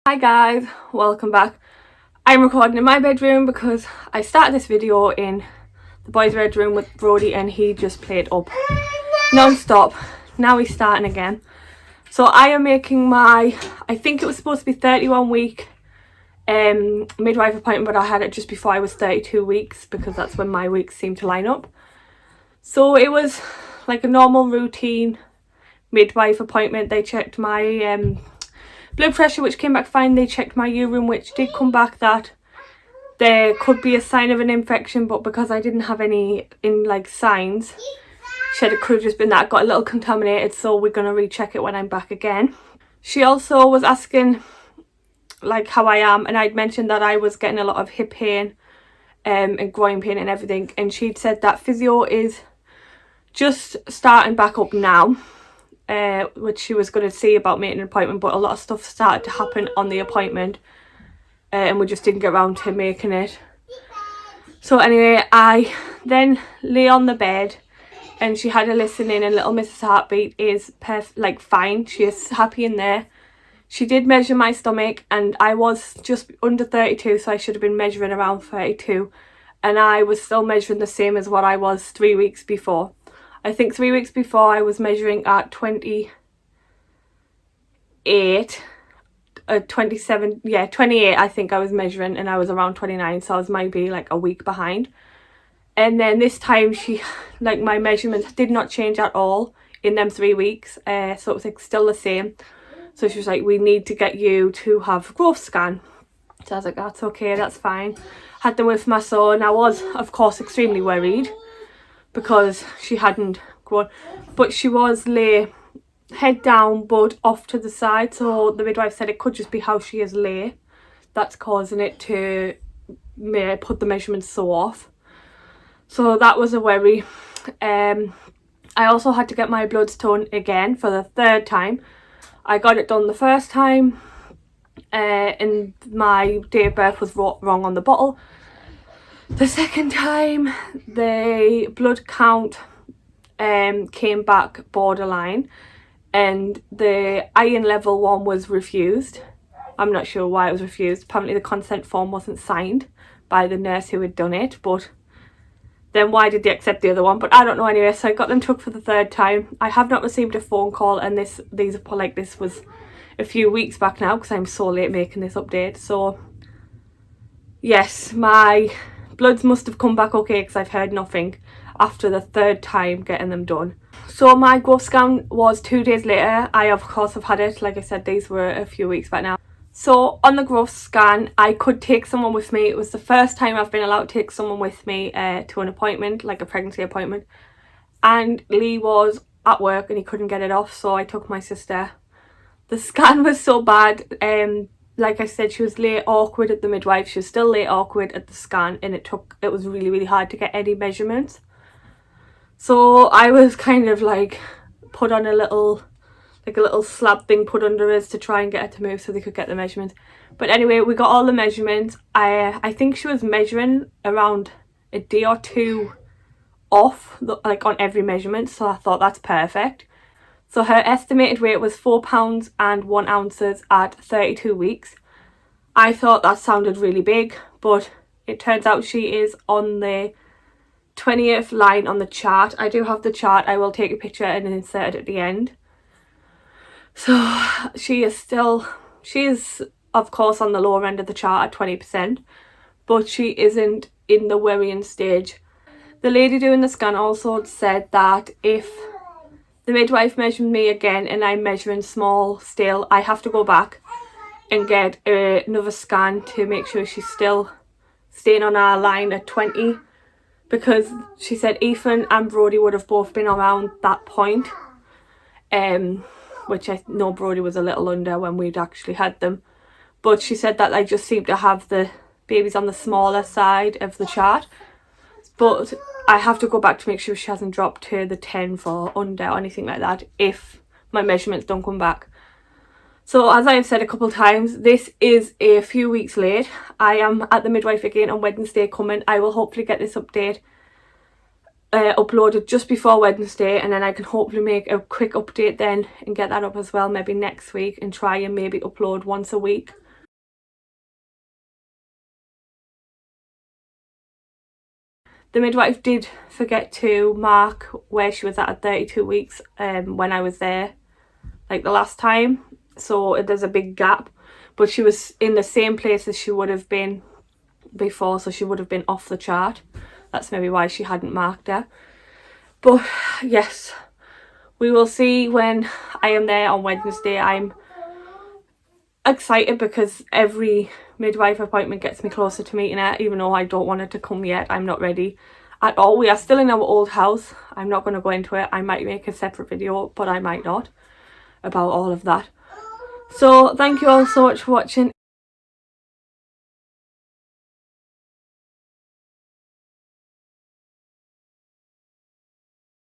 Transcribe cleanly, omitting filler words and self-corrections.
Hi guys, welcome back. I'm recording in my bedroom because I started this video in the boys' bedroom with Brody and he just played up non-stop. Now he's starting again. So I am making my, I think it was supposed to be 31 week midwife appointment, but I had it just before I was 32 weeks because that's when my weeks seem to line up. So it was like a normal routine midwife appointment. They checked my blood pressure, which came back fine. They checked my urine, which did come back that there could be a sign of an infection, but because I didn't have any signs, she said it could have just been that I got a little contaminated, so we're going to recheck it when I'm back again. She also was asking like how I am, and I'd mentioned that I was getting a lot of hip pain and groin pain and everything, and she'd said that physio is just starting back up now. Which she was going to see about making an appointment, but a lot of stuff started to happen on the appointment and we just didn't get around to making it. So anyway, I then lay on the bed and she had a listen in, and little Mrs. Heartbeat is fine. She is happy in there. She did measure my stomach and I was just under 32, so I should have been measuring around 32, and I was still measuring the same as what I was 3 weeks before. I think 3 weeks before I was measuring at 28, 28 I think I was measuring, and I was around 29, so I was maybe like a week behind. And then this time she, my measurements did not change at all in them 3 weeks, so it was still the same. So she was like, we need to get you to have a growth scan. So I was like, that's okay, that's fine. Had them with my son. I was of course extremely worried because she hadn't grown, but she was lay head down but off to the side, so the midwife said it could just be how she is lay that's causing it to put the measurements so off. So that was a worry. I also had to get my bloods done again for the third time. I got it done the first time and my date of birth was wrong on the bottle. The second time the blood count came back borderline and the iron level one was refused. I'm not sure why it was refused. Apparently the consent form wasn't signed by the nurse who had done it, but then why did they accept the other one? But I don't know. Anyway, so I got them took for the third time. I have not received a phone call, and this was a few weeks back now because I'm so late making this update. So yes, my bloods must have come back okay because I've heard nothing after the third time getting them done. So my growth scan was 2 days later. I of course have had it, like I said, these were a few weeks back now. So on the growth scan I could take someone with me. It was the first time I've been allowed to take someone with me to an appointment, like a pregnancy appointment, and Lee was at work and he couldn't get it off, so I took my sister. The scan was so bad, like I said, she was late awkward at the midwife. She was still late awkward at the scan, and it was really hard to get any measurements. So I was kind of like put on a little slab thing put under us to try and get her to move so they could get the measurements. But anyway, we got all the measurements. I think she was measuring around a day or two off, on every measurement, so I thought that's perfect. So her estimated weight was 4 pounds and 1 ounce at 32 weeks. I thought that sounded really big, but it turns out she is on the 20th line on the chart. I do have the chart. I will take a picture and insert it at the end. So she is of course on the lower end of the chart at 20%, but she isn't in the worrying stage. The lady doing the scan also said that if the midwife measured me again and I'm measuring small still, I have to go back and get another scan to make sure she's still staying on our line at 20, because she said Ethan and Brody would have both been around that point, which I know Brody was a little under when we'd actually had them, but she said that I just seem to have the babies on the smaller side of the chart. But I have to go back to make sure she hasn't dropped to the 10 for under or anything like that if my measurements don't come back. So as I have said a couple of times, this is a few weeks late. I am at the midwife again on Wednesday coming. I will hopefully get this update uploaded just before Wednesday, and then I can hopefully make a quick update then and get that up as well maybe next week, and try and maybe upload once a week The midwife did forget to mark where she was at 32 weeks when I was there, like the last time. So there's a big gap, but she was in the same place as she would have been before, so she would have been off the chart. That's maybe why she hadn't marked her. But yes, we will see when I am there on Wednesday. I'm excited because every midwife appointment gets me closer to meeting her, even though I don't want her to come yet. I'm not ready at all. We are still in our old house. I'm not going to go into it. I might make a separate video, but I might not, about all of that. So thank you all so much for watching.